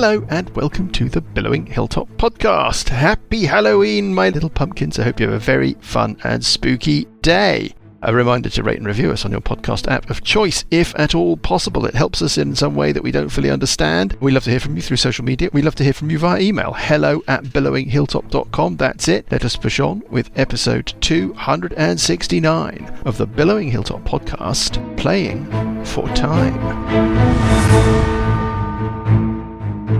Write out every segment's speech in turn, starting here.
Hello and welcome to the Billowing Hilltop podcast. Happy Halloween, my little pumpkins. I hope you have a very fun and spooky day. A reminder to rate and review us on your podcast app of choice, if at all possible. It helps us in some way that we don't fully understand. We love to hear from you through social media. We love to hear from you via email. hello@billowinghilltop.com. That's it. Let us push on with episode 269 of the Billowing Hilltop podcast, Playing for Time.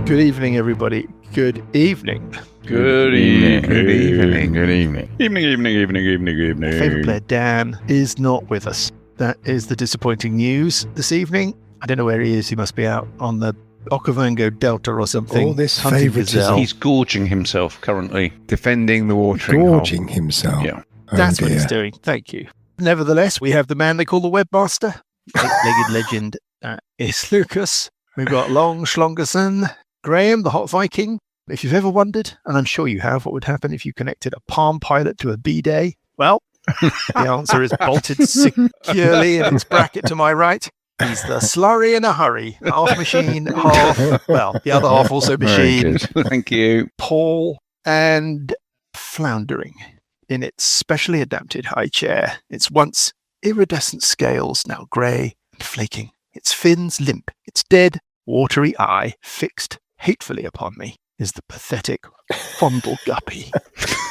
Good evening, everybody. Good evening. Good evening. Good evening. Good evening. Evening. My favourite player, Dan, is not with us. That is the disappointing news this evening. I don't know where he is. He must be out on the Okavango Delta or something. All this hunting favouritism. gazelle. He's gorging himself currently. Defending the watering Gorging hole. himself. Yeah. Oh, That's what dear. he's doing. Thank you. Nevertheless, we have the man they call the webmaster, eight-legged legend. That is Lucas. We've got Long Schlongerson, Graham, the Hot Viking. If you've ever wondered, and I'm sure you have, what would happen if you connected a Palm Pilot to a B-Day? Well, the answer is bolted securely in its bracket to my right. He's the slurry in a hurry. Half machine, half, well, the other half also Very machine. good. Thank you. Paul, and floundering in its specially adapted high chair. Its once iridescent scales, now grey and flaking. Its fins limp. Its dead, watery eye fixed hatefully upon me is the pathetic Fondle Guppy.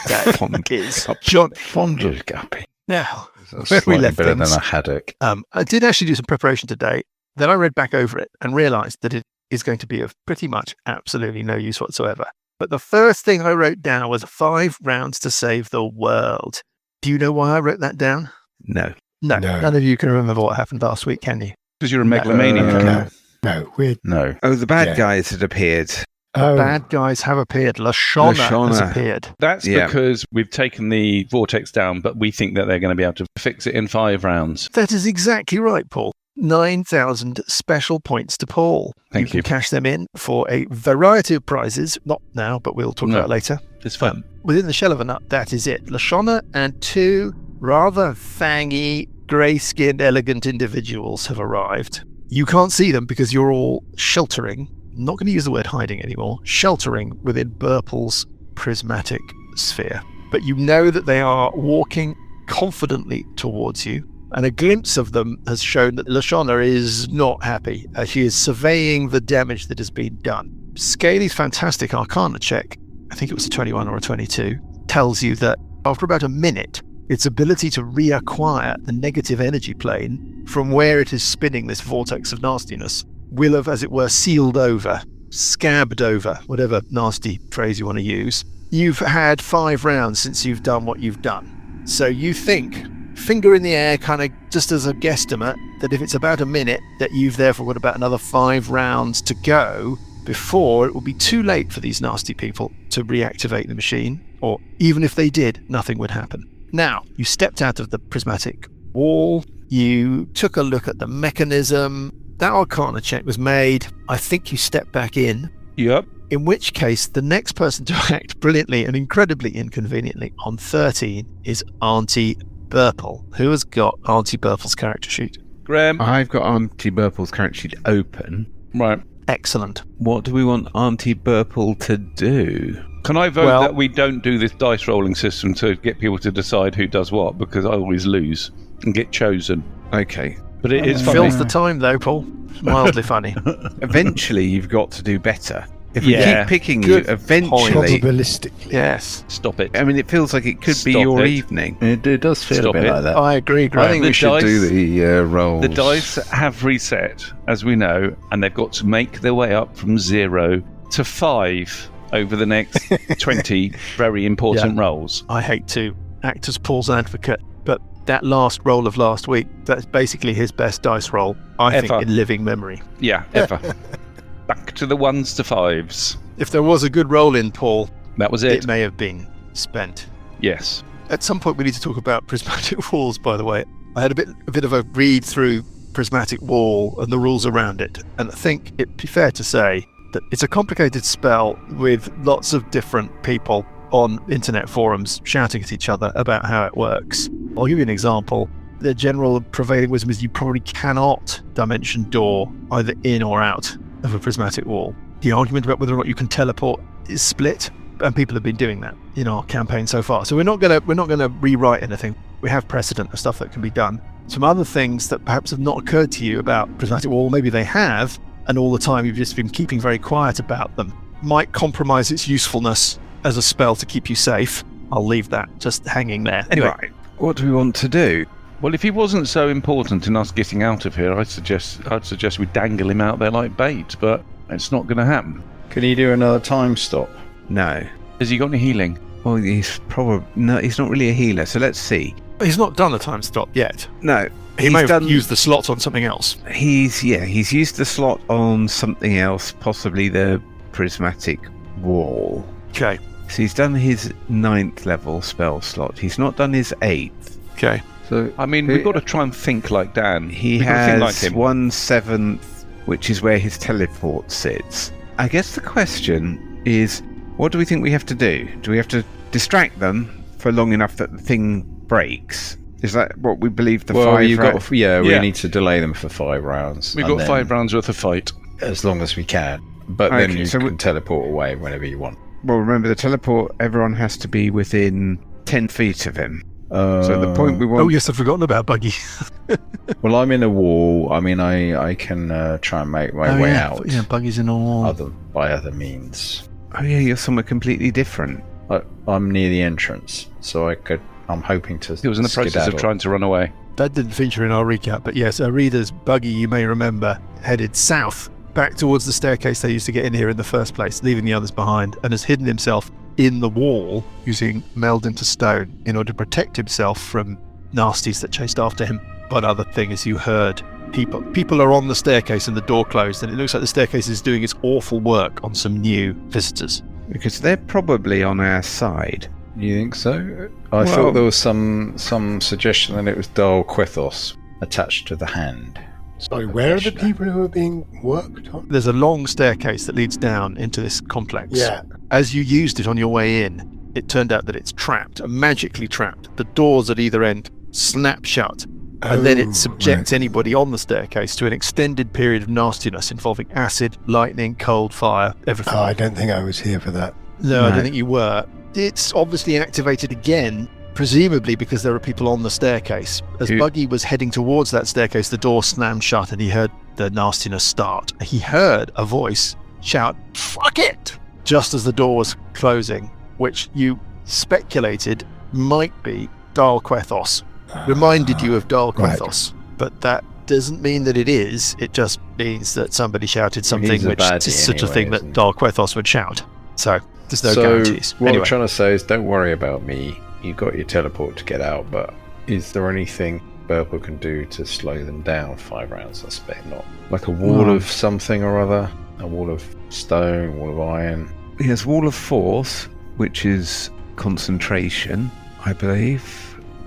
That is John. Fondle Guppy. Now, That's where we slightly left better things. than a haddock. I did actually do some preparation today. Then I read back over it and realised that it is going to be of pretty much absolutely no use whatsoever. But the first thing I wrote down was 5 rounds to save the world. Do you know why I wrote that down? No. No. No. None of you can remember what happened last week, can you? Because you're a megalomaniac. No, we're... No. Oh, the bad Yeah. guys had appeared. Oh, Bad guys have appeared. Lashonna has Lashonna. appeared. That's Yeah. because we've taken the vortex down, but we think that they're going to be able to fix it in 5 rounds. That is exactly right, Paul. 9,000 special points to Paul. Thank you. Can cash them in for a variety of prizes. Not now, but we'll talk No. about it later. It's fun. Within the shell of a nut, that is it. Lashonna and 2 rather fangy, grey-skinned, elegant individuals have arrived. You can't see them because you're all sheltering. I'm not going to use the word hiding anymore. Sheltering within Burple's prismatic sphere. But you know that they are walking confidently towards you. And a glimpse of them has shown that Lashonna is not happy as she is surveying the damage that has been done. Scaly's fantastic Arcana check, I think it was a 21 or a 22, tells you that after about a minute, its ability to reacquire the negative energy plane from where it is spinning this vortex of nastiness will have, as it were, sealed over, scabbed over, whatever nasty phrase you want to use. You've had 5 rounds since you've done what you've done. So you think, finger in the air, kind of just as a guesstimate, that if it's about a minute, that you've therefore got about another 5 rounds to go before it will be too late for these nasty people to reactivate the machine, or even if they did, nothing would happen. Now, you stepped out of the prismatic wall, you took a look at the mechanism, that Arcana check was made, I think you stepped back in, Yep. in which case the next person to act brilliantly and incredibly inconveniently on 13 is Auntie Burple. Who has got Auntie Burple's character sheet? Graham. I've got Auntie Burple's character sheet open. Right. Excellent. What do we want Auntie Burple to do? Can I vote Well- that we don't do this dice rolling system to get people to decide who does what? Because I always lose and get chosen. Okay. But it is It funny. fills the time though, Paul. It's mildly funny. Eventually, you've got to do better. If we Yeah. keep picking Good you, eventually... probabilistically. Yes. Stop it. I mean, it feels like it could be Stop your it. evening. It does feel Stop a bit it. like that. I agree, I Graham. think The we should do dice- the rolls. The dice have reset, as we know, and they've got to make their way up from 0 to 5 over the next 20 very important rolls. I hate to act as Paul's advocate, but that last roll of last week, that's basically his best dice roll, I Ever. think, in living memory. Yeah, ever. Back to the 1s to 5s. If there was a good roll in, Paul, That was it it. may have been spent. Yes. At some point, we need to talk about prismatic walls, by the way. I had a bit of a read through prismatic wall and the rules around it, and I think it'd be fair to say that it's a complicated spell with lots of different people on internet forums shouting at each other about how it works. I'll give you an example. The general prevailing wisdom is you probably cannot dimension door either in or out of a prismatic wall. The argument about whether or not you can teleport is split, and people have been doing that in our campaign so far. So we're not gonna rewrite anything. We have precedent of stuff that can be done. Some other things that perhaps have not occurred to you about prismatic wall, maybe they have, and all the time you've just been keeping very quiet about them, might compromise its usefulness as a spell to keep you safe. I'll leave that just hanging there. Anyway, Right. What do we want to do? Well, if he wasn't so important in us getting out of here, I'd suggest we dangle him out there like bait, but it's not going to happen. Could he do another time stop? No. Has he got any healing? Well, he's not really a healer, so let's see. he's not done a time stop yet. No. He may have used the slot on something else. He's used the slot on something else, possibly the prismatic wall. Okay. So he's done his 9th level spell slot. He's not done his 8th. Okay. So I mean, we've got to try and think like Dan. He We've got to think like has him. 1/7, which is where his teleport sits. I guess the question is, what do we think we have to do? Do we have to distract them for long enough that the thing breaks? Is that what we believe the 5 you've rounds? got, we Yeah. need to delay them for 5 rounds. We've and got then 5 rounds worth of fight. as long as we can. But then Okay, you so can teleport away whenever you want. Well, remember the teleport, everyone has to be within 10 feet of him. So at the point we want... Oh yes, I've forgotten about Buggy. Well, I'm in a wall. I mean, I can try and make my way out. Yeah, Buggy's in a wall. By other means. Oh yeah, you're somewhere completely different. I'm near the entrance, so I'm hoping to. He was in the process of skedaddle. trying to run away. That didn't feature in our recap, but yes, our readers, Buggy, you may remember, headed south, back towards the staircase they used to get in here in the first place, leaving the others behind, and has hidden himself in the wall using meld into stone in order to protect himself from nasties that chased after him. But other thing is, you heard people are on the staircase and the door closed, and it looks like the staircase is doing its awful work on some new visitors. Because they're probably on our side. You think so? I thought there was some suggestion that it was Dal Quethos attached to the hand. Sorry, where are the people who are being worked on? There's a long staircase that leads down into this complex. Yeah. As you used it on your way in, it turned out that it's trapped, magically trapped. The doors at either end snap shut, and then it subjects anybody on the staircase to an extended period of nastiness involving acid, lightning, cold, fire, everything. Oh, I don't think I was here for that. No, I don't think you were. It's obviously activated again, presumably because there are people on the staircase. As Buggy was heading towards that staircase, the door slammed shut and he heard the nastiness start. He heard a voice shout, "Fuck it!" just as the door was closing, which you speculated might be Dal Quethos. Reminded you of Dal Quethos. But that doesn't mean that it is. It just means that somebody shouted something He's a which baddie is such a thing anyway, that isn't he? Dal Quethos would shout. So there's no So guarantees. what Anyway. I'm trying to say is, don't worry about me. You got your teleport to get out, but is there anything Burple can do to slow them down 5 rounds? I suspect not. Like a wall of something or other, a wall of stone, wall of iron. He has Wall of Force, which is concentration, I believe.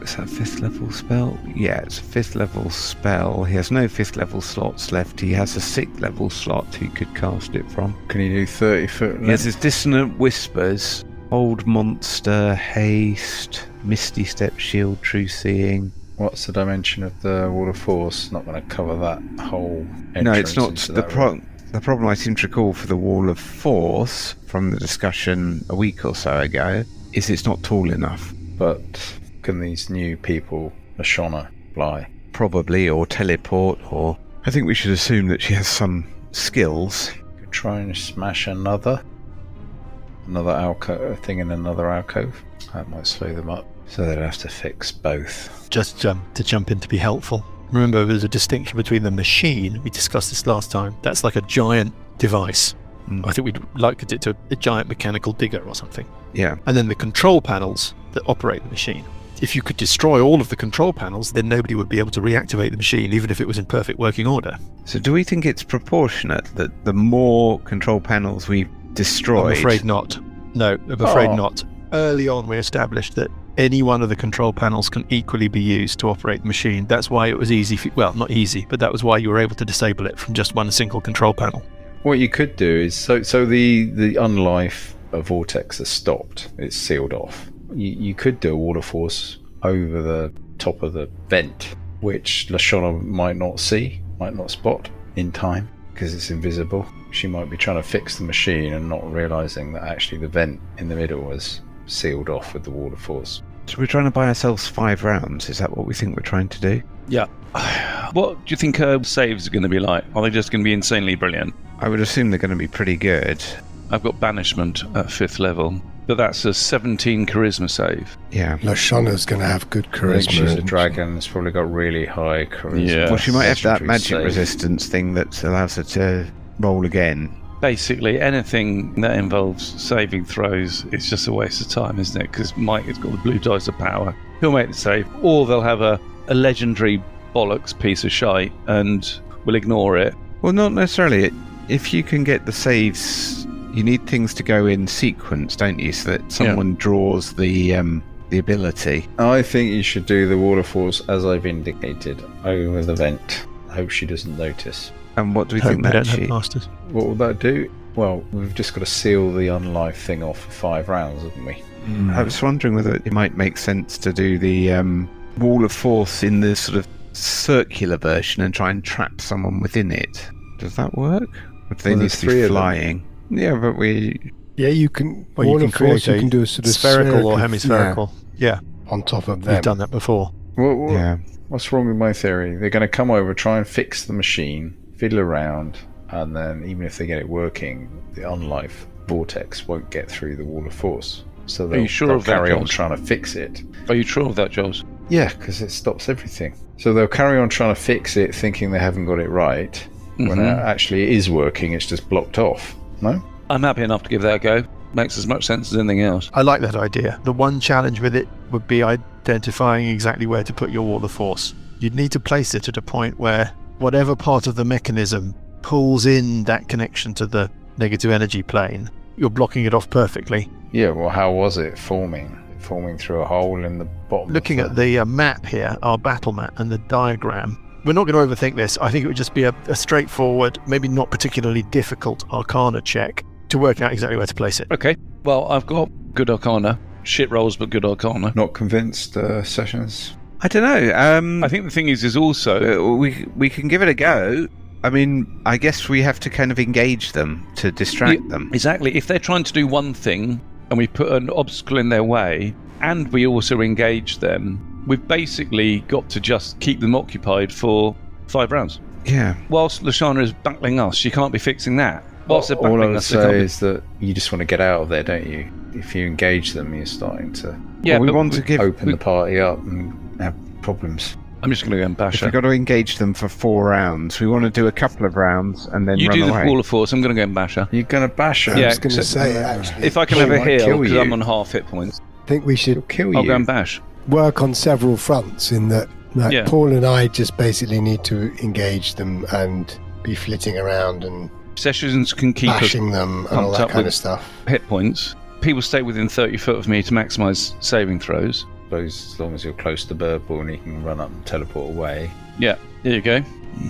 Is that a 5th level spell? Yeah, it's a 5th level spell. He has no 5th level slots left. He has a 6th level slot he could cast it from. Can you do 30 foot? He has his Dissonant Whispers, Old Monster, Haste, Misty Step, Shield, True Seeing. What's the dimension of the Wall of Force? Not going to cover that whole entrance. No, it's not. into The that room. problem I seem to recall for the Wall of Force from the discussion a week or so ago is it's not tall enough. But can these new people, Lashonna, fly? Probably, or teleport, or... I think we should assume that she has some skills. Could try and smash another alcove thing in another alcove. That might slow them up. So they'd have to fix both. Just to jump in to be helpful. Remember, there's a distinction between the machine, we discussed this last time, that's like a giant device. I think we'd likened it to a giant mechanical digger or something. Yeah. And then the control panels that operate the machine. If you could destroy all of the control panels, then nobody would be able to reactivate the machine, even if it was in perfect working order. So do we think it's proportionate that the more control panels we destroyed... I'm afraid not. No, I'm afraid not. Early on, we established that any one of the control panels can equally be used to operate the machine. That's why it was easy, well, not easy, but that was why you were able to disable it from just one single control panel. What you could do is, so the Unlife Vortex has stopped. It's sealed off. You could do a Wall of Force over the top of the vent, which Lashonna might not see, might not spot in time, because it's invisible. She might be trying to fix the machine and not realising that actually the vent in the middle was sealed off with the wall of force. So we're trying to buy ourselves 5 rounds. Is that what we think we're trying to do? Yeah. What do you think her saves are going to be like? Are they just going to be insanely brilliant? I would assume they're going to be pretty good. I've got banishment at 5th level, but that's a 17 charisma save. Yeah. Lashonna's going to have good I think she's charisma. a dragon. It's probably got really high charisma. Yeah. Well, she might have that Legendary magic save. resistance thing that allows her to roll again. Basically, anything that involves saving throws is just a waste of time, isn't it? Because Mike has got the blue dice of power. He'll make the save, or they'll have a legendary bollocks piece of shite and we'll ignore it. Well, not necessarily. If you can get the saves, you need things to go in sequence, don't you? So that someone draws the ability. I think you should do the wall of force as I've indicated over the vent. I hope she doesn't notice. And what do we Hope think we that don't have she... masters. What will that do? Well, we've just got to seal the Unlife thing off for 5 rounds, haven't we? I was wondering whether it might make sense to do the wall of force in the sort of circular version and try and trap someone within it. Does that work? Or do they Well, need there's to 3 be of them. flying? Yeah, but we... Yeah, you can. Well, you Wall can of force, create you can do a sort of spherical or circle, hemispherical. Yeah, on top of you've them. done that before. Yeah. What's wrong with my theory? They're going to come over, try and fix the machine, fiddle around, and then even if they get it working, the Unlife Vortex won't get through the wall of force. So Are you sure they'll of that, carry on Jules? trying to fix it. Are you sure of that, Jules? Yeah, because it stops everything. So they'll carry on trying to fix it, thinking they haven't got it right, when actually it is working, it's just blocked off. No? I'm happy enough to give that a go. Makes as much sense as anything else. I like that idea. The one challenge with it would be identifying exactly where to put your wall of force. You'd need to place it at a point where whatever part of the mechanism pulls in that connection to the negative energy plane, you're blocking it off perfectly. Yeah, well, how was it forming? Forming through a hole in the bottom? Looking at the map here, our battle map and the diagram, we're not going to overthink this. I think it would just be a straightforward, maybe not particularly difficult Arcana check to work out exactly where to place it. Okay, well, I've got good Arcana. Shit rolls, but good Arcana. Not convinced, Sessions? I don't know. I think the thing is also... we can give it a go. I mean, I guess we have to kind of engage them to distract them. Exactly. If they're trying to do one thing and we put an obstacle in their way and we also engage them, we've basically got to just keep them occupied for 5 rounds. Yeah. Whilst Lashonna is battling us, she can't be fixing that. Whilst they're All I battling would us, they can't say be... is that you just want to get out of there, don't you? If you engage them, you're starting to Yeah, we but want to give... open the party up and have problems. I'm just going to go and bash If her. we've got to engage them for 4 rounds, we want to do a couple of rounds and then You run do the away. wall of force, I'm going to go and bash her. You're going to bash her. I Yeah, was going to so- say, actually, If I can She have a might heal, kill because you. I'm on half hit points, I think we should Kill I'll you. go and bash. work on several fronts in that Yeah. Paul and I just basically need to engage them and be flitting around and Sessions can keep us bashing them and all pumped that up kind with- of stuff. hit points. People stay within 30 foot of me to maximise saving throws. Suppose as long as you're close to Burple and he can run up and teleport away. Yeah, there you go.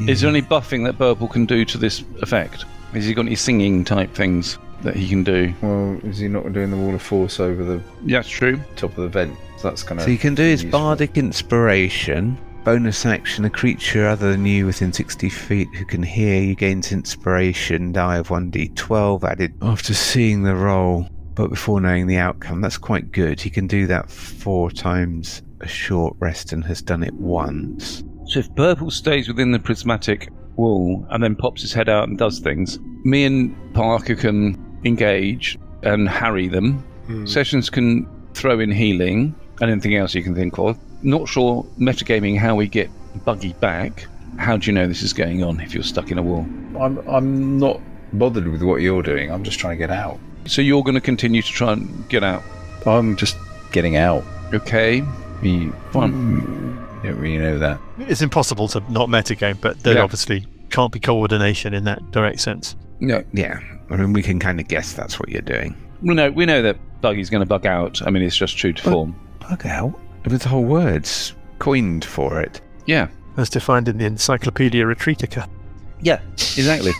Is there any buffing that Burple can do to this effect? Has he got any singing type things that he can do? Well, is he not doing the wall of force over the Yeah, that's true. top of the vent? So that's going to... So you can do his useful. bardic inspiration. Bonus action, a creature other than you within 60 feet who can hear you gains inspiration, die of 1d12 added after seeing the roll, but before knowing the outcome. That's quite good. He can do that 4 times a short rest and has done it once. So if Burple stays within the prismatic wall and then pops his head out and does things, me and Parker can engage and harry them. Sessions can throw in healing and anything else you can think of. Not sure metagaming how we get Buggy back. How do you know this is going on if you're stuck in a wall? I'm not bothered with what you're doing. I'm just trying to get out. So you're going to continue to try and get out. I'm just getting out. Okay, You fine. don't really know that. It's impossible to not metagame, but there Yeah. obviously can't be coordination in that direct sense. No, Yeah, I mean, we can kind of guess that's what you're doing. we know that Buggy's going to bug out. I mean, it's just true to form. Bug out? With whole words coined for it. Yeah, As defined in the Encyclopedia Retreatica. yeah, exactly.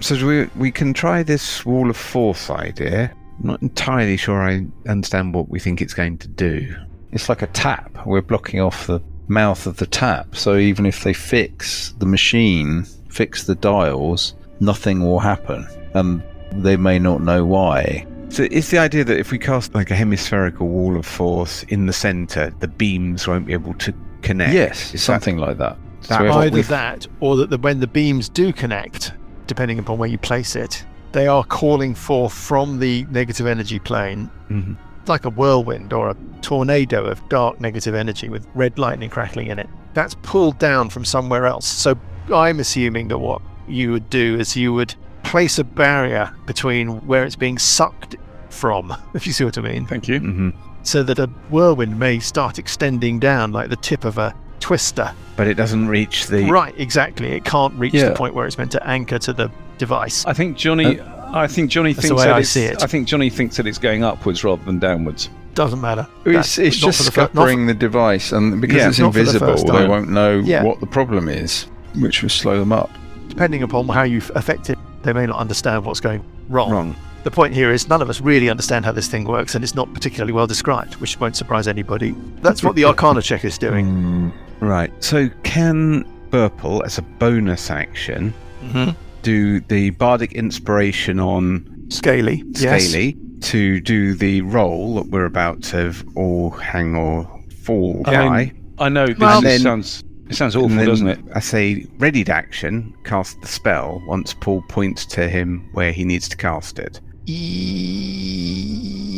So we can try this wall of force idea. I'm not entirely sure I understand what we think it's going to do. It's like a tap. We're blocking off the mouth of the tap. So even if they fix the machine, fix the dials, nothing will happen, and they may not know why. So it's the idea that if we cast like a hemispherical wall of force in the centre, the beams won't be able to connect. Yes, something like that. That- Either that, or that when the beams do connect, depending upon where you place it, they are calling forth from the negative energy plane, Mhm. like a whirlwind or a tornado of dark negative energy with red lightning crackling in it. That's pulled down from somewhere else. So I'm assuming that what you would do is you would place a barrier between where it's being sucked from, if you see what I mean, Thank you. Mhm. so that a whirlwind may start extending down like the tip of a twister. But it doesn't reach the... Right, exactly. It can't reach Yeah. the point where it's meant to anchor to the device. I think Johnny. I think Johnny That's the thinks way that I it's, see it. I think Johnny thinks that it's going upwards rather than downwards. Doesn't matter. It's That's not just for the fir- not scuppering the device, and because Yeah, it's not for the invisible, first they time. won't know Yeah. what the problem is, which will slow them up. Depending upon how you affect it, they may not understand what's going wrong. Wrong. The point here is none of us really understand how this thing works, and it's not particularly well described, which won't surprise anybody. That's what the Arcana check is doing. Right. So can Burple, as a bonus action, Mm-hmm. do the Bardic Inspiration on Scaly. Yes. Scaly to do the roll that we're about to all hang or fall I by? mean, I know this Well- then- sounds awful, And then doesn't it? I say readied action, cast the spell once Paul points to him where he needs to cast it.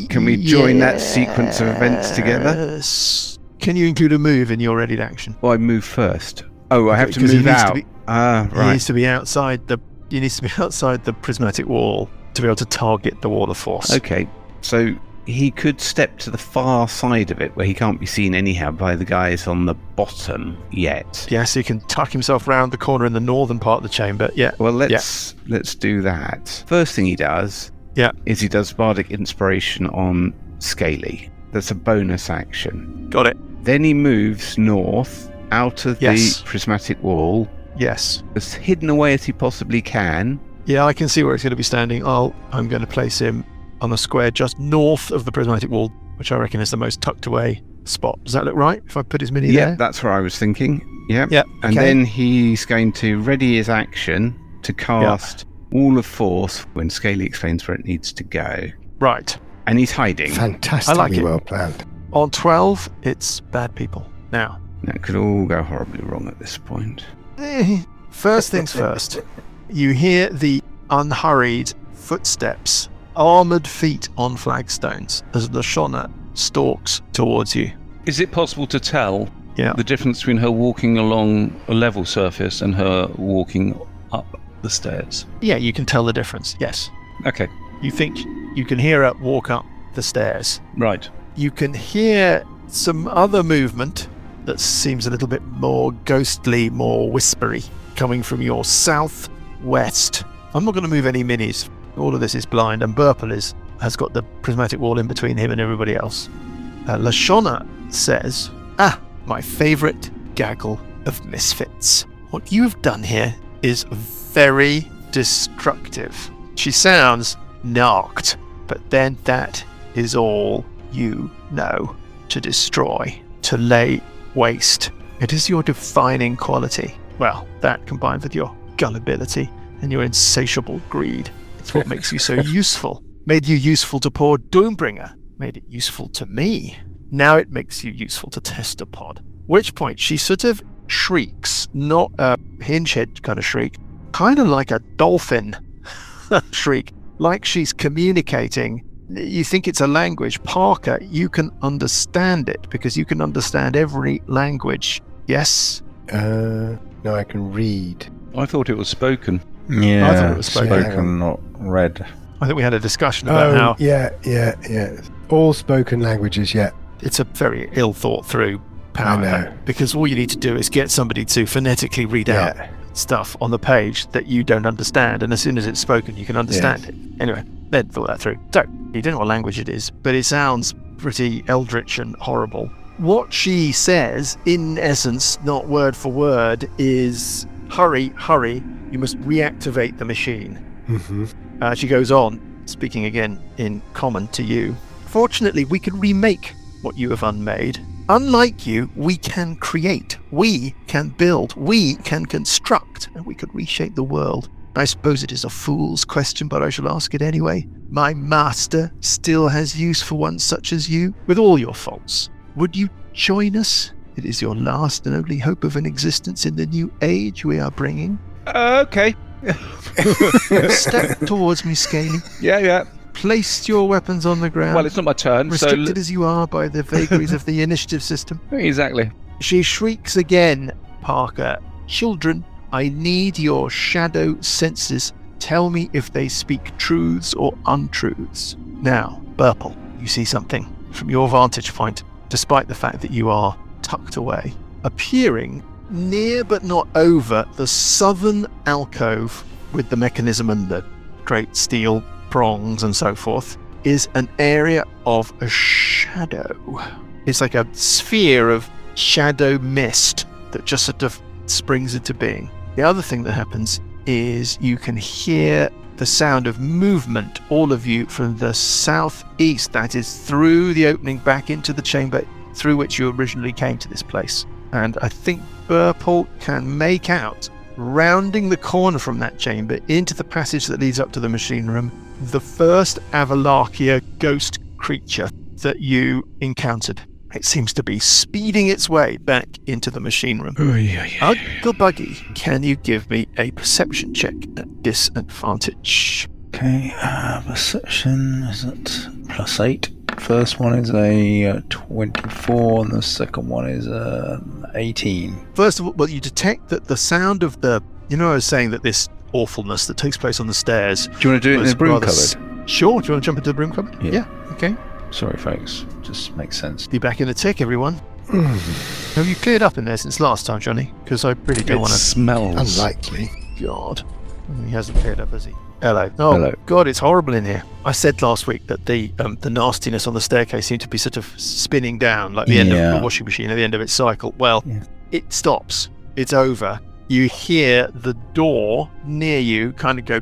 Can we join that sequence of events together? Yes. Can you include a move in your readied action? Well, I move first. Oh, I have to Because he move needs to out. be- Ah, He right. needs to be outside the. He needs to be outside the prismatic wall to be able to target the wall of force. Okay, so he could step to the far side of it where he can't be seen anyhow by the guys on the bottom yet. Yes, he can tuck himself round the corner in the northern part of the chamber. Yeah. Well, let's do that. First thing he does Yeah. is he does Bardic Inspiration on Scaly. That's a bonus action. Got it. Then he moves north out of Yes. the prismatic wall, Yes. as hidden away as he possibly can. Yeah, I can see where he's going to be standing. I'm going to place him on a square just north of the prismatic wall, which I reckon is the most tucked away spot. Does that look right? If I put his mini Yeah, there? that's where I was thinking. Yeah. Yeah. And okay. then he's going to ready his action to cast Wall of Force when Scaly explains where it needs to go. Right. And he's hiding. Fantastically I like it. well planned. On 12, it's bad people. Now, That could all go horribly wrong at this point. first things first. You hear the unhurried footsteps, armoured feet on flagstones as Lashonna stalks towards you. Is it possible to tell Yeah. the difference between her walking along a level surface and her walking up the stairs? Yeah, you can tell the difference. Yes. Okay, You think you can hear her walk up the stairs. right. You can hear some other movement that seems a little bit more ghostly, more whispery, coming from your southwest. I'm not going to move any minis. All of this is blind, and Burple has got the prismatic wall in between him and everybody else. Lashonna says, my favourite gaggle of misfits. What you have done here is very destructive. She sounds narked, but then that is all you know. To destroy, to lay waste. It is your defining quality. Well, that combined with your gullibility and your insatiable greed. It's what makes you so useful. Made you useful to poor Doombringer. Made it useful to me. Now it makes you useful to Testapod. Which point she sort of shrieks, not a hinge-head kind of shriek, kind of like a dolphin shriek, like she's communicating. You think it's a language. Parker, you can understand it because you can understand every language. Yes? No, I can read. I thought it was spoken. Yeah, I thought it was spoken. spoken, not read. I think we had a discussion about how yeah. All spoken languages, yeah. it's a very ill thought through power. I know. Because all you need to do is get somebody to phonetically read out stuff on the page that you don't understand, and as soon as it's spoken, you can understand it. Anyway, then thought that through. So, you don't know what language it is, but it sounds pretty eldritch and horrible. What she says, in essence, not word for word, is hurry, you must reactivate the machine. Mm-hmm. She goes on, speaking again in common to you. Fortunately, we can remake what you have unmade. Unlike you, we can create, we can build, we can construct, and we could reshape the world. I suppose it is a fool's question, but I shall ask it anyway. My master still has use for one such as you, with all your faults. Would you join us? It is your last and only hope of an existence in the new age we are bringing. Okay. Step towards me, Scaly. Yeah. Place your weapons on the ground. Well, it's not my turn, Restricted as you are by the vagaries of the initiative system. Exactly. She shrieks again, Parker. Children, I need your shadow senses. Tell me if they speak truths or untruths. Now, Burple, you see something from your vantage point, despite the fact that you are tucked away. Appearing near but not over the southern alcove with the mechanism and the great steel prongs and so forth is an area of a shadow. It's like a sphere of shadow mist that just sort of springs into being. The other thing that happens is you can hear the sound of movement, all of you, from the southeast, that is through the opening back into the chamber through which you originally came to this place. And I think Burple can make out, rounding the corner from that chamber into the passage that leads up to the machine room, the first Avalarkia ghost creature that you encountered. It seems to be speeding its way back into the machine room. Uncle Buggy, can you give me a perception check at disadvantage? Okay, perception is at +8. First one is a 24, and the second one is 18. First of all, well, you detect that the sound of the... You know, I was saying that this awfulness that takes place on the stairs... Do you want to do it in the broom cupboard? Sure. Do you want to jump into the broom cupboard? Yeah. Okay. Sorry, folks. Just makes sense. Be back in the tick, everyone. Have you cleared up in there since last time, Johnny? Because I really don't want to... smells. Unlikely. God. He hasn't cleared up, has he? Hello. Oh, Hello. God, it's horrible in here. I said last week that the nastiness on the staircase seemed to be sort of spinning down, like the end of the washing machine at the end of its cycle. Well, it stops. It's over. You hear the door near you kind of go...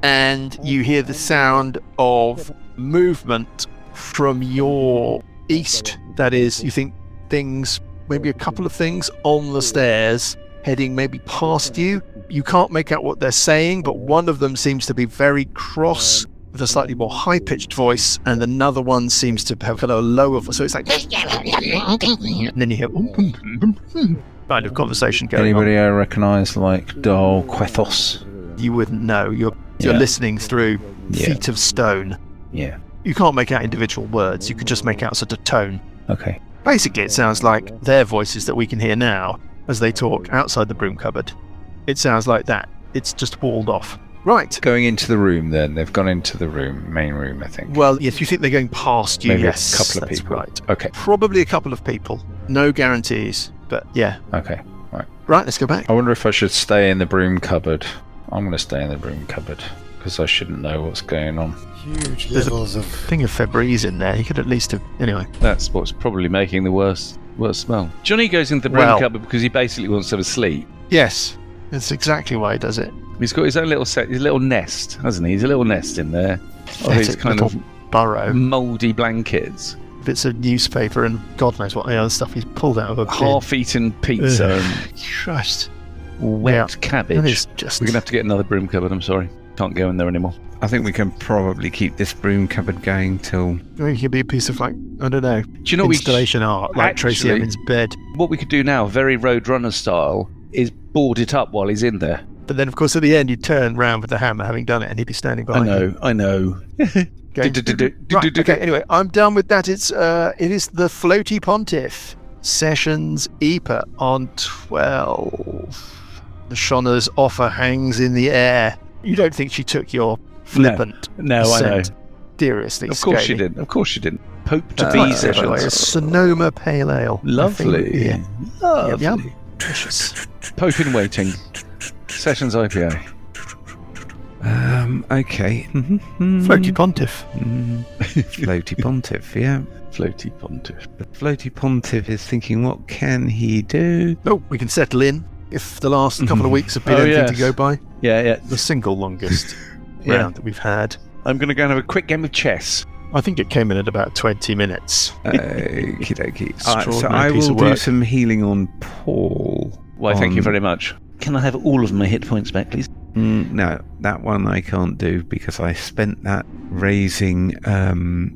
And you hear the sound of movement from your east. That is, you think things, maybe a couple of things on the stairs, heading maybe past you. You can't make out what they're saying, but one of them seems to be very cross with a slightly more high-pitched voice, and another one seems to have a lower voice. So it's like... And then you hear... kind of conversation going Anybody on. I recognise like Dal Quethos? You wouldn't know. You're listening through feet of stone. Yeah. You can't make out individual words. You can just make out sort of tone. Okay. Basically, it sounds like their voices that we can hear now as they talk outside the broom cupboard. It sounds like that. It's just walled off. Right. Going into the room then. They've gone into the room, main room, I think. Well, yes, you think they're going past you, Maybe yes. a couple of that's people. Right. Okay. Probably a couple of people. No guarantees, but yeah. Okay. Right. Right, let's go back. I wonder if I should stay in the broom cupboard. I'm going to stay in the broom cupboard because I shouldn't know what's going on. Huge There's levels of... Thing of Febreze in there. You could at least have... Anyway. That's what's probably making the worst smell. Johnny goes into the broom cupboard because he basically wants to have a sleep. Yes. That's exactly why he does it. He's got his own little his little nest, hasn't he? He's a little nest in there of his kind of burrow. mouldy blankets. Bits of newspaper and God knows what the other stuff he's pulled out of a bin. Half-eaten pizza and Trust. wet cabbage. That is just... We're going to have to get another broom cupboard, I'm sorry. Can't go in there anymore. I think we can probably keep this broom cupboard going till... It could be a piece of, like, I don't know, Do you know installation art, like Tracy Actually- Emin's bed. What we could do now, very Roadrunner style, is board it up while he's in there. But then, of course, at the end, you'd turn round with the hammer, having done it, and he'd be standing behind you. I know. Right, okay, anyway, I'm done with that. It is the Floaty Pontiff. Sessions EPA on 12. Lashonna's offer hangs in the air. You don't think she took your flippant No, I know. scent seriously? Of course she Scaly? didn't. Of course she didn't. Pope to By be the way, a sessions. Sonoma Pale Ale. I Lovely. think. Yeah. Lovely. Yum. Delicious. Pope in waiting. Sessions IPA. Okay. Floaty Pontiff. Floaty Pontiff, yeah. Floaty Pontiff. The Floaty Pontiff is thinking, what can he do? Oh, we can settle in if the last couple of weeks have been Oh, anything yes. to go by. Yeah. The single longest Yeah. round that we've had. I'm going to go and have a quick game of chess. I think it came in at about 20 minutes. Okie dokie. So Extraordinary I piece will of do work. some healing on Paul. Why, thank you very much. Can I have all of my hit points back, please? No, that one I can't do because I spent that raising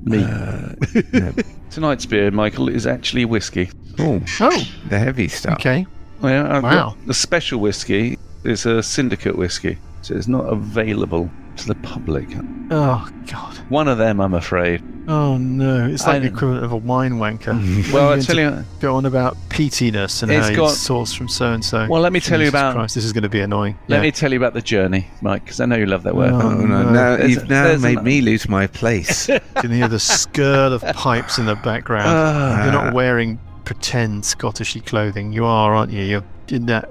Me. no. Tonight's beer, Michael, is actually whiskey. Oh, Oh, the heavy stuff. okay. Well, I've Wow. got the special whiskey is a syndicate whiskey, so it's not available to the public. Oh, God. One of them, I'm afraid. Oh, no. It's like the I- equivalent of a wine wanker. Well, I Going tell to you. Go on about peatiness and It's how got- it's sourced from so-and-so. Well, let me tell you Jesus about. Christ, this is going to be annoying. Let me tell you about the journey, Mike, because I know you love that word. Oh, Oh, no, no. now There's- you've now there's made an- me lose my place. You can hear the skirl of pipes in the background. Ah. You're not wearing pretend Scottishy clothing. You are, aren't you? You're in that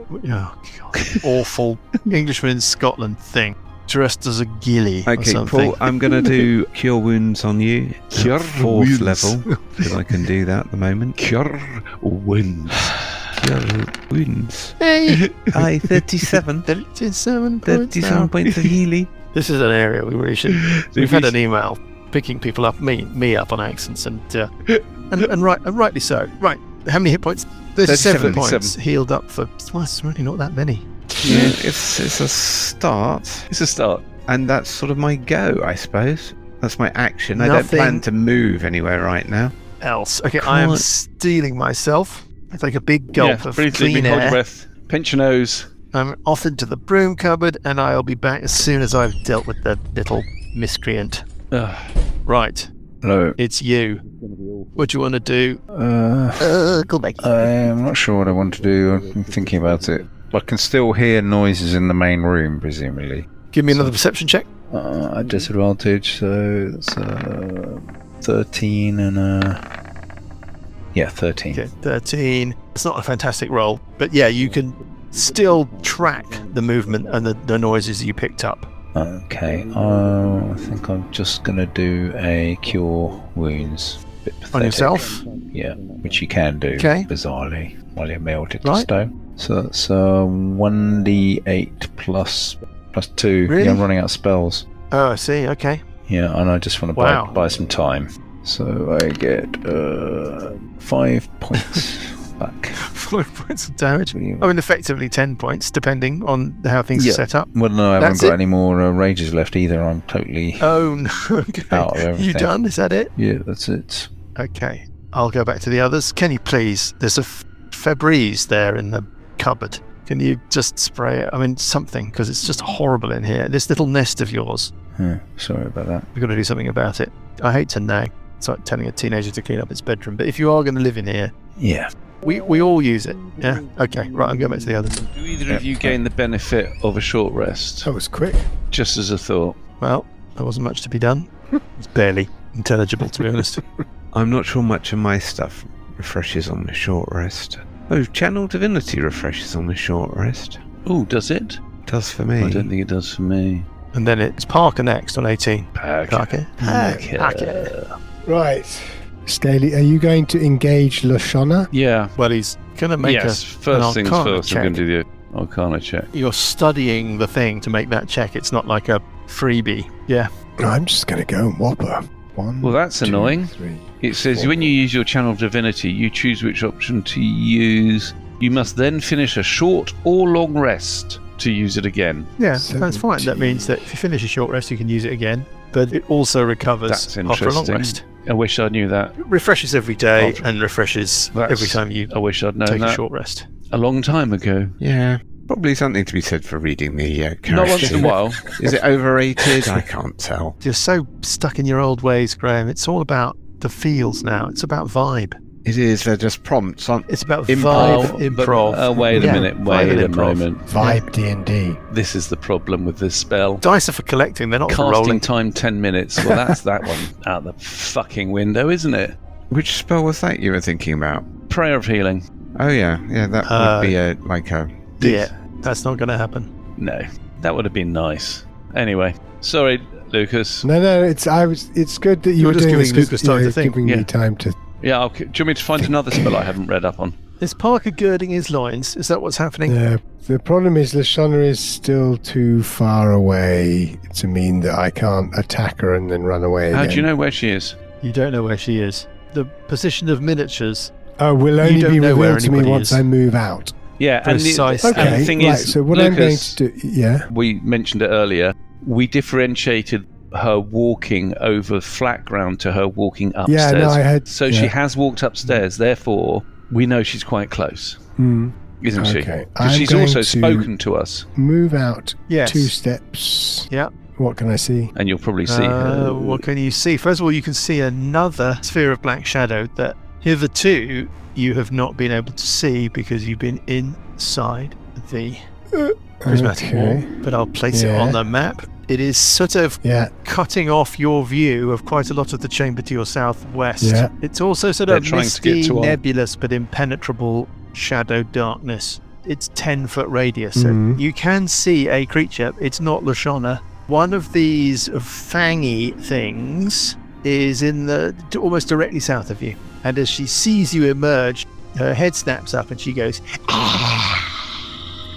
awful Englishman in Scotland thing, dressed as a gilly or Okay, something. Paul, I'm going to do Cure Wounds on you. Cure 4th Wounds. level, because I can do that at the moment. Cure wins. Cure Wounds. Hey, 37. 37 points 37 now. points of healing. This is an area we really should. We've had an email picking people up, me up on accents, and rightly so. Right, how many hit points? 37 points 37. healed up for. Well, it's really not that many. Yeah, it's a start, It's a start. and that's sort of my go, I suppose. That's my action. I don't Nothing. plan to move anywhere right now. Else, okay, I am Can't- stealing myself. I take a big gulp of breathe clean deeply, hold your air. breath, pinch your nose. I'm off into the broom cupboard, and I'll be back as soon as I've dealt with the little miscreant. Ugh. Right, Hello. it's you. What do you want to do? Go back. I'm not sure what I want to do. I'm thinking about it. I can still hear noises in the main room, presumably. Give me another perception check. At disadvantage, so that's 13 and 13. Okay, 13. It's not a fantastic roll, but yeah, you can still track the movement and the noises you picked up. Okay, I think I'm just going to do a Cure Wounds. Bit On pathetic. yourself? Yeah, which you can do, Okay. bizarrely, while you're melted to Right. stone. So that's 1d8 plus 2. Really? Yeah, I'm running out of spells. Oh, I see. Okay. Yeah, and I just want to Wow. buy some time. So I get 5 points back. 5 points of damage. Yeah. I mean, effectively 10 points, depending on how things Yeah. are set up. Well, no, I haven't That's got it? any more rages left either. I'm totally... Oh, no. Okay. Out of You everything. done? Is that it? Yeah, that's it. Okay. I'll go back to the others. Can you please? There's a Febreze there in the cupboard. Can you just spray it? I mean, something, because it's just horrible in here. This little nest of yours. Sorry about that. We've got to do something about it. I hate to nag. It's like telling a teenager to clean up its bedroom. But if you are going to live in here, Yeah. we all use it. Yeah? Okay. Right, I'll go back to the others. Do either of you gain the benefit of a short rest? That was quick. Just as a thought. Well, there wasn't much to be done. It's barely intelligible, to be honest. I'm not sure much of my stuff refreshes on the short rest. Oh, Channel Divinity refreshes on the short rest. Oh, does it? Does for me. I don't think it does for me. And then it's Parker next on 18. Parker. Parker. Right. Staley, are you going to engage Lashonna? Yeah. Well, he's going to make Yes. an First things Arcana first. check. I'm going to do the Arcana check. You're studying the thing to make that check. It's not like a freebie. Yeah. I'm just going to go and whop her. 1, Well, that's 2, annoying. 3. It says 4. when you use your Channel of Divinity, you choose which option to use. You must then finish a short or long rest to use it again. Yeah, that's fine. That means that if you finish a short rest, you can use it again. But it also recovers That's after a long interesting. rest. I wish I knew that. It refreshes every day Oh, and refreshes that's- every time you I wish I'd known take a that short rest. a long time ago. Yeah. Probably something to be said for reading the character. Not once in a while. Is it overrated? I can't tell. You're so stuck in your old ways, Graham. It's all about the feels now. It's about vibe. It is. They're just prompts, aren't It's about Improv. vibe, but- improv. wait Yeah, a minute. vibe Wait and a improv. moment. Vibe D&D. This is the problem with this spell. Dice are for collecting. They're not for Casting rolling. time 10 minutes. Well, that's that one out the fucking window, isn't it? Which spell was that you were thinking about? Prayer of Healing. Oh yeah, that would be a Yeah, that's not going to happen. No, that would have been nice. Anyway, sorry, Lucas. No, it's good that you You're were just doing giving this 'cause, Lucas time to think. giving Yeah. me time to... Yeah, do you want me to find another spell I haven't read up on? Is Parker girding his loins? Is that what's happening? The problem is Lashonna is still too far away to mean that I can't attack her and then run away How again. do you know where she is? You don't know where she is. The position of miniatures. Oh, will You only don't be know where revealed to me anybody once is. I move out. Yeah, Precisely. and the thing right, is, so what Lucas, I'm going to do... Yeah? we mentioned it earlier, we differentiated her walking over flat ground to her walking upstairs. Yeah, no, I had... So she has walked upstairs, therefore we know she's quite close, isn't she? Okay. Because she's also spoken to us. Move out Yes. 2 steps. Yeah. What can I see? And you'll probably see her. What can you see? First of all, you can see another sphere of black shadow that hitherto you have not been able to see because you've been inside the prismatic wall. But I'll place it on the map. It is sort of cutting off your view of quite a lot of the chamber to your southwest. Yeah. It's also sort of misty, nebulous, but impenetrable shadow darkness. It's 10-foot radius, so you can see a creature. It's not Lashonna. One of these fangy things is in the almost directly south of you, and as she sees you emerge, her head snaps up and she goes,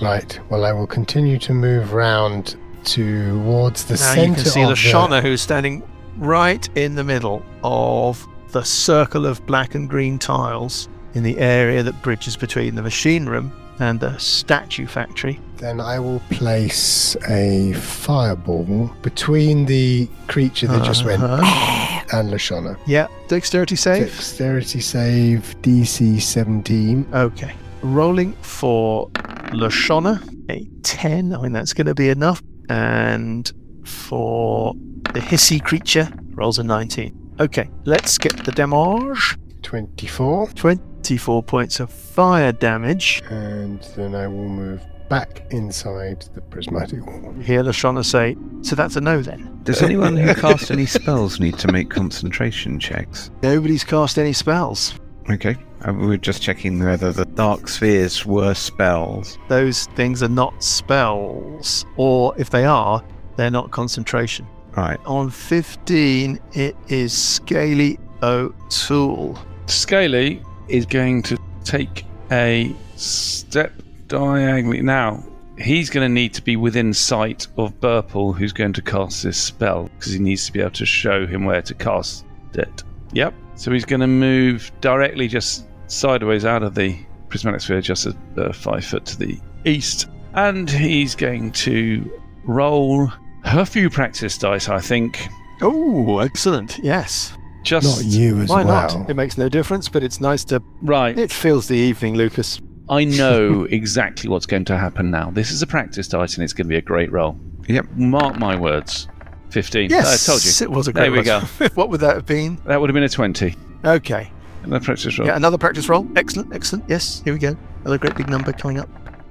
Right. Well, I will continue to move round towards the centre. Now you can see Lashonna, who's standing right in the middle of the circle of black and green tiles in the area that bridges between the machine room and the statue factory. Then I will place a fireball between the creature that just went and Lashonna. Yeah, dexterity save. Dexterity save, DC 17. Okay. Rolling for Lashonna, a 10. I mean, that's going to be enough. And for the hissy creature, rolls a 19. Okay, let's get the damage. 24. 24 points of fire damage. And then I will move back inside the prismatic wall. You hear Lashonna say, so that's a no then? Does anyone who cast any spells need to make concentration checks? Nobody's cast any spells. Okay. We were just checking whether the dark spheres were spells. Those things are not spells. Or if they are, they're not concentration. Right. On 15, it is Scaly O'Toole. Scaly is going to take a step diagonally. Now, he's going to need to be within sight of Burple, who's going to cast this spell, because he needs to be able to show him where to cast it. Yep. So he's going to move directly just sideways out of the prismatic sphere, just 5 foot to the east. And he's going to roll a few practice dice, I think. Oh, excellent. Yes. Not you as Why well. not? It makes no difference, but it's nice to... Right. It fills the evening, Lucas. I know exactly what's going to happen now. This is a practice dice and it's going to be a great roll. Yep. Mark my words. 15. Yes, I told you. It was a great There we go. What would that have been? That would have been a 20. Okay. Another practice roll. Yeah, another practice roll. Excellent, excellent. Yes, here we go. Another great big number coming up.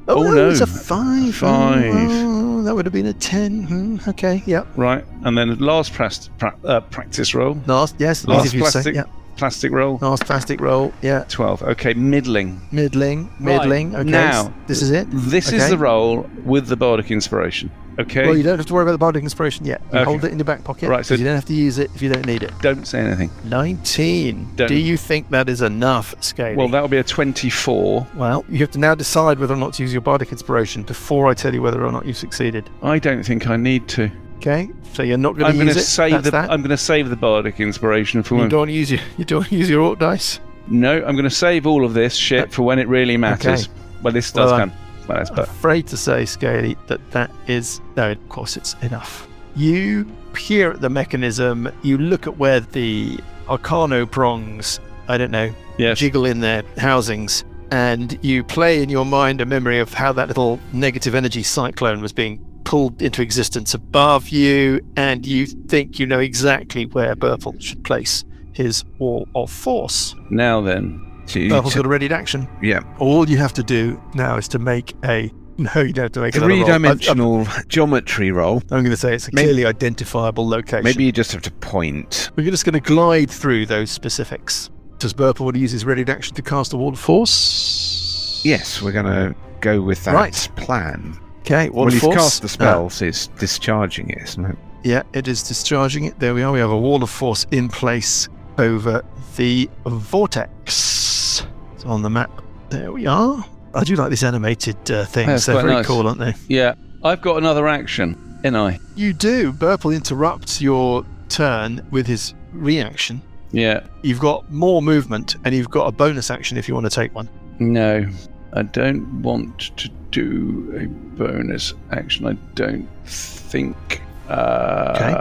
Oh, no. It's a 5. 5. Oh, that would have been a 10. Okay, yep. Right, and then last practice roll. Last, yes. Last easy for you to say. Yeah. plastic roll. Last plastic roll. Yeah. 12. Okay, middling. Middling. Right. Okay. Now, this is it. This is the roll with the bardic inspiration. Okay. Well, you don't have to worry about the bardic inspiration yet. You Okay. hold it in your back pocket. Right, so you don't have to use it if you don't need it. Don't say anything. 19. Don't. Do you think that is enough, Scaly? Well, that'll be a 24. Well, you have to now decide whether or not to use your bardic inspiration before I tell you whether or not you've succeeded. I don't think I need to. Okay, so you're not going I'm to going use to it. save That's that. I'm going to save the bardic inspiration for You when. don't want to use your orc dice. No, I'm going to save all of this shit for when it really matters. Okay. Well, this does Well, come. Well, that's I'm but afraid to say, Scaly, that is... No, of course it's enough. You peer at the mechanism, you look at where the Arcano prongs, I don't know, yes. jiggle in their housings, and you play in your mind a memory of how that little negative energy cyclone was being pulled into existence above you, and you think you know exactly where Burple should place his wall of force. Now then. Burple's got a ready action. Yeah. All you have to do now is to make a... No, you don't have to make another roll. Three-dimensional geometry roll. I'm going to say it's a clearly identifiable location. Maybe you just have to point. We're just going to glide through those specifics. Does Burple want to use his ready action to cast a wall of force? Yes, we're going to go with that plan. Okay, wall of he's force. cast the spell, so it's discharging it, isn't it? Yeah, it is discharging it. There we are. We have a wall of force in place over the vortex. It's on the map. There we are. I do like these animated things. That's They're quite very nice. cool, aren't they? Yeah. I've got another action, ain't I? You do. Burple interrupts your turn with his reaction. Yeah. You've got more movement, and you've got a bonus action if you want to take one. No. I don't want to do a bonus action. I don't think. Okay.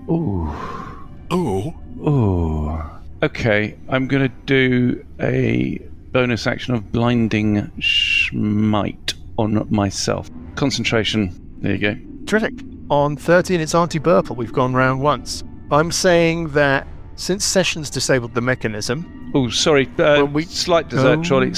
Ooh. Okay, I'm going to do a bonus action of blinding smite on myself. Concentration. There you go. Terrific. On 13, it's Auntie Burple. We've gone round once. I'm saying that since Sessions disabled the mechanism... Oh, sorry. Slight dessert trolley.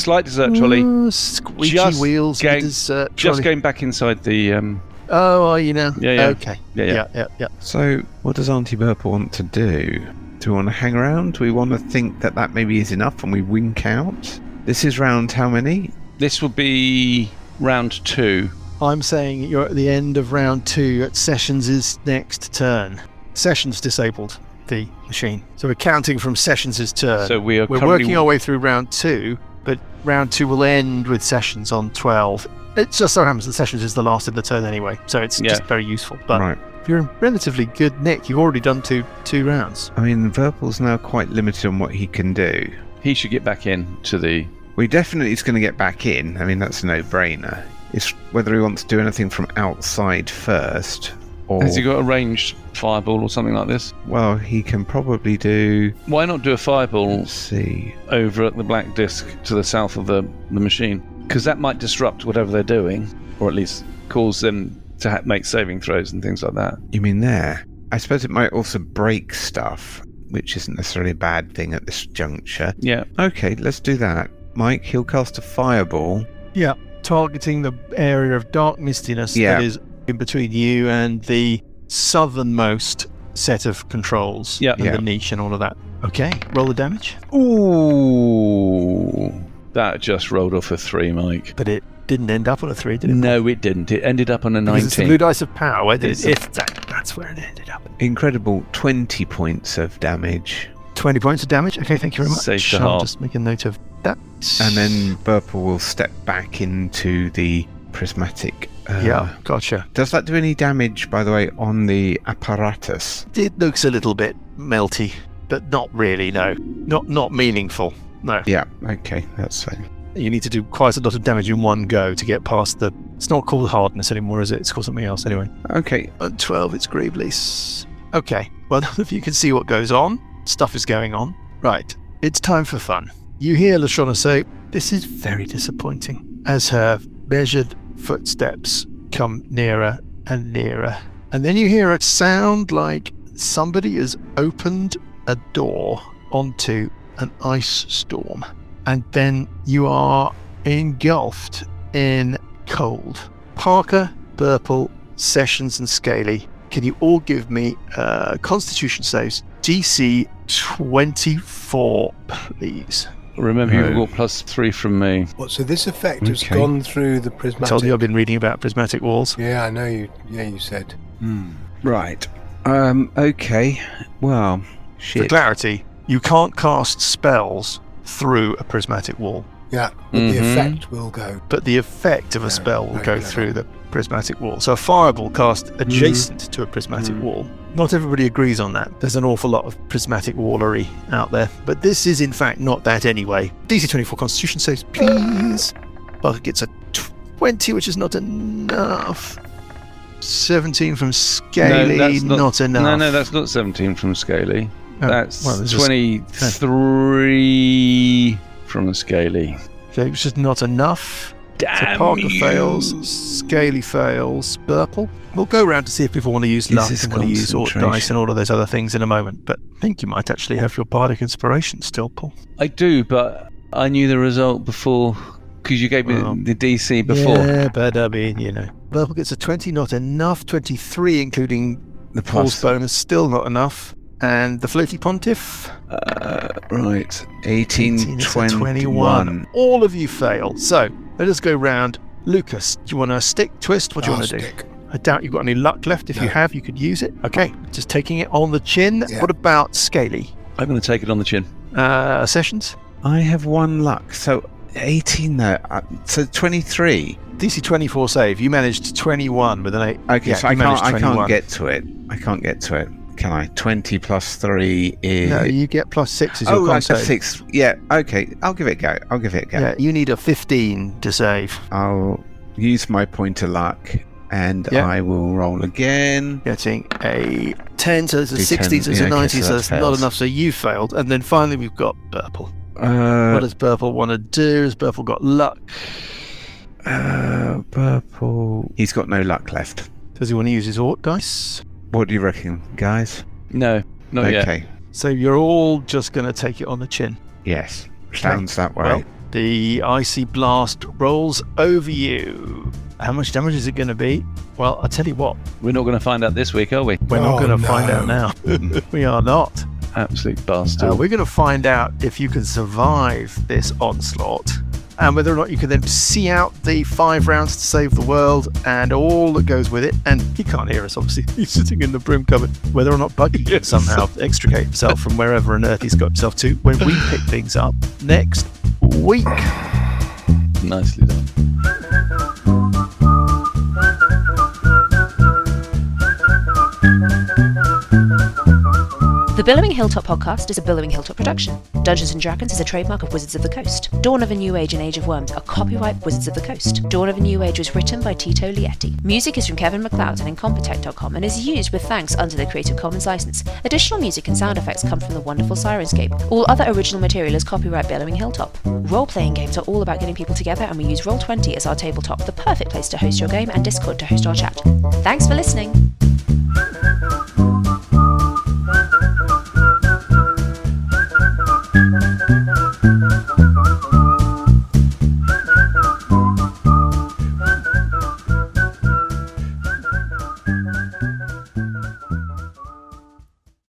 Squeegee wheels, dessert trolley. Just going back inside the... Oh, are you now? Yeah. Okay. Yeah. So, what does Auntie Burple want to do? Do we want to hang around? Do we want to think that maybe is enough and we wink out? This is round how many? This will be round 2. I'm saying you're at the end of round 2 at Sessions' next turn. Sessions disabled the machine. So we're counting from Sessions' turn. So we're working our way through round 2, but round 2 will end with Sessions on 12. It just so happens that Sessions is the last of the turn anyway, so it's just very useful. But right. If you're in relatively good nick, you've already done two rounds. I mean, Verpal's now quite limited on what he can do. He should get back in to the... Well, he definitely is going to get back in. I mean, that's a no-brainer. It's whether he wants to do anything from outside first, or... Has he got a ranged fireball or something like this? Well, he can probably do... Why not do a fireball Let's see. over at the black disc to the south of the machine? Because that might disrupt whatever they're doing, or at least cause them to make saving throws and things like that. You mean there? I suppose it might also break stuff, which isn't necessarily a bad thing at this juncture. Yeah. Okay, let's do that. Mike, he'll cast a fireball. Yeah, targeting the area of dark mistiness that is in between you and the southernmost set of controls. Yeah. And the niche and all of that. Okay, roll the damage. Ooh. That just rolled off a 3, Mike. But it didn't end up on a 3, did it? No, it didn't. It ended up on a 19. It's the blue dice of power. Where did that's where it ended up. Incredible 20 points of damage. 20 points of damage. Okay, thank you very much. Save the I'll heart. just make a note of that. And then Burple will step back into the prismatic. Yeah, gotcha. Does that do any damage, by the way, on the apparatus? It looks a little bit melty, but not really, no. Not meaningful, no. Yeah, okay, that's fine. You need to do quite a lot of damage in one go to get past the... It's not called hardness anymore, is it? It's called something else anyway. Okay. At 12, it's Greaveless. Okay, well, none of you can see what goes on. Stuff is going on. Right, it's time for fun. You hear Lashonna say, "This is very disappointing," as her measured footsteps come nearer and nearer. And then you hear a sound like somebody has opened a door onto an ice storm. And then you are engulfed in cold. Parker, Burple, Sessions and Scaly, can you all give me Constitution saves? DC 24, please. Remember, you've got +3 from me. What? So this effect has gone through the prismatic. I told you I've been reading about prismatic walls. Yeah, I know you. Yeah, you said. Right. Okay. Well, shit. For clarity, you can't cast spells through a prismatic wall, Yeah, but the effect will go. but the effect of a spell will go okay. through the prismatic wall. So a fireball cast adjacent to a prismatic wall. Not everybody agrees on that. There's an awful lot of prismatic wallery out there, but this is in fact not that anyway. DC 24 Constitution saves, please. Parker gets a 20, which is not enough. 17 from Scaly, not enough. No, that's not 17 from Scaly. Oh, That's well, there's 23 from Scaly. So it's just not enough. Damn So Parker you. fails, Scaly fails, Burple. We'll go around to see if people want to use luck this and want to use concentration? dice and all of those other things in a moment. But I think you might actually have your bardic inspiration still, Paul. I do, but I knew the result before because you gave me the DC before. Yeah, but I mean, Burple gets a 20, not enough. 23, including The Paul's plus. bonus, still not enough. And the Floaty Pontiff, Right. 18, is a 21. All of you fail. So let us go round. Lucas, do you want to stick, twist? What do you want to do? Stick. I doubt you've got any luck left. If you No. have, you could use it. Okay, just taking it on the chin. Yeah. What about Scaly? I'm going to take it on the chin. Sessions? I have 1 luck, so 18 though. So 23. DC 24 save. You managed 21 with an 8. Okay, Yeah, so you I managed can't 21. get to it. I can't get to it. Can I? 20 plus 3 is... No, you get +6 as your con that's a save. 6. Yeah, okay. I'll give it a go. Yeah, you need a 15 to save. I'll use my point of luck, and Yeah. I will roll again. Getting a 10, so it's a D10, 60, so it's a yeah, okay, 90, so so that that's not fails. enough, so you failed. And then finally we've got Burple. What does Burple want to do? Has Burple got luck? Purple. He's got no luck left. Does he want to use his Orc dice? What do you reckon, guys? No, not yet. Okay. So you're all just going to take it on the chin. Yes. Sounds that way. Well, the Icy Blast rolls over you. How much damage is it going to be? Well, I'll tell you what. We're not going to find out this week, are we? We're not Oh, going to find no. out now. We are not. Absolute bastard. We're going to find out if you can survive this onslaught and whether or not you can then see out the 5 rounds to save the world and all that goes with it. And he can't hear us, obviously. He's sitting in the broom cupboard. Whether or not Buggy can somehow extricate himself from wherever on earth he's got himself to when we pick things up next week. Nicely done. The Billowing Hilltop podcast is a Billowing Hilltop production. Dungeons & Dragons is a trademark of Wizards of the Coast. Dawn of a New Age and Age of Worms are copyright Wizards of the Coast. Dawn of a New Age was written by Tito Lietti. Music is from Kevin MacLeod and Incompetech.com and is used with thanks under the Creative Commons license. Additional music and sound effects come from the wonderful Sirenscape. All other original material is copyright Billowing Hilltop. Role-playing games are all about getting people together, and we use Roll20 as our tabletop, the perfect place to host your game, and Discord to host our chat. Thanks for listening!